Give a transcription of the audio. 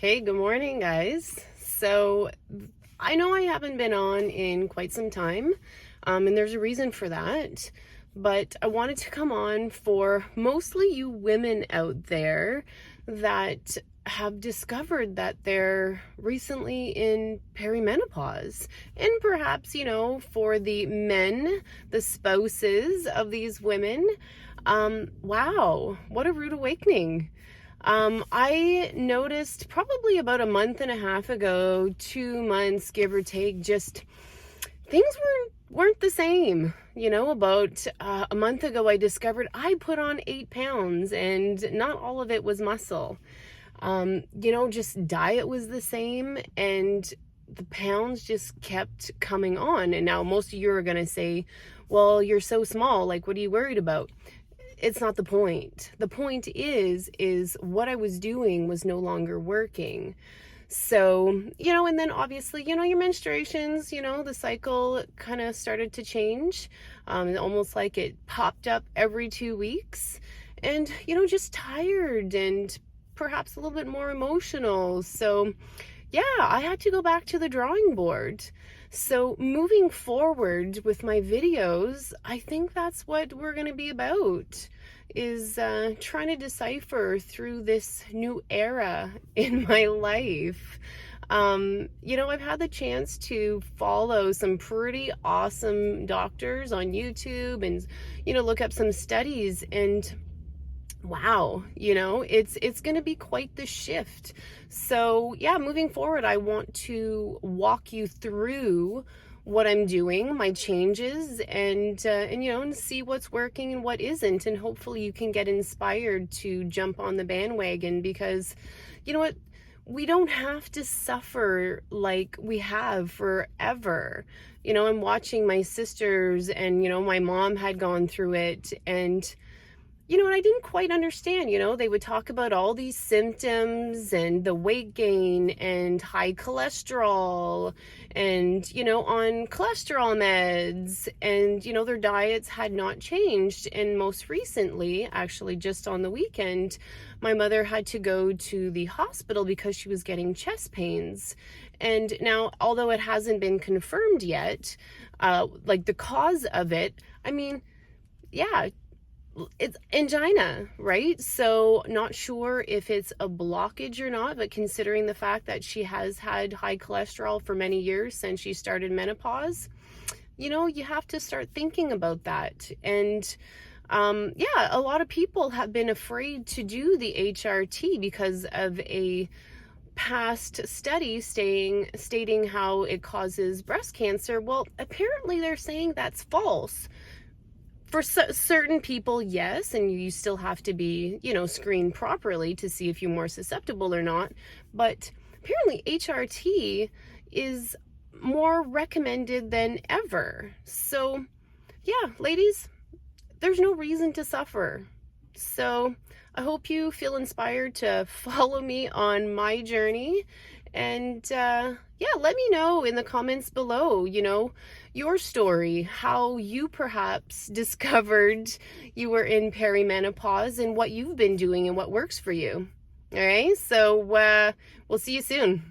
Okay, good morning, guys. So I know I haven't been on in quite some time, and there's a reason for that. But I wanted to come on for mostly you women out there that have discovered that they're recently in perimenopause. And perhaps, for the men, the spouses of these women, wow, what a rude awakening. I noticed probably about a month and a half ago, 2 months, give or take, just things weren't the same. About a month ago, I discovered I put on 8 pounds and not all of it was muscle. Just diet was the same and the pounds just kept coming on. And now most of you are going to say, well, you're so small. Like, what are you worried about? It's not the point. The point is what I was doing was no longer working. So, and then obviously, your menstruations, the cycle kind of started to change. Almost like it popped up every 2 weeks and, just tired and perhaps a little bit more emotional. So yeah, I had to go back to the drawing board. So moving forward with my videos, I think that's what we're going to be about, is trying to decipher through this new era in my life. I've had the chance to follow some pretty awesome doctors on YouTube and, look up some studies, and wow, it's going to be quite the shift. So yeah, moving forward, I want to walk you through what I'm doing, my changes, and see what's working and what isn't. And hopefully you can get inspired to jump on the bandwagon, because you know what? We don't have to suffer like we have forever. I'm watching my sisters, and, my mom had gone through it, and and I didn't quite understand. They would talk about all these symptoms and the weight gain and high cholesterol and, on cholesterol meds, and, their diets had not changed. And most recently, actually just on the weekend, my mother had to go to the hospital because she was getting chest pains. And now, although it hasn't been confirmed yet, like the cause of it, yeah, it's angina, right? So not sure if it's a blockage or not, but considering the fact that she has had high cholesterol for many years since she started menopause, you have to start thinking about that. And a lot of people have been afraid to do the HRT because of a past study stating how it causes breast cancer. Well, apparently they're saying that's false. For certain people, yes, and you still have to be, screened properly to see if you're more susceptible or not. But apparently HRT is more recommended than ever. So yeah, ladies, there's no reason to suffer. So I hope you feel inspired to follow me on my journey. And let me know in the comments below, your story, how you perhaps discovered you were in perimenopause and what you've been doing and what works for you. All right, so we'll see you soon.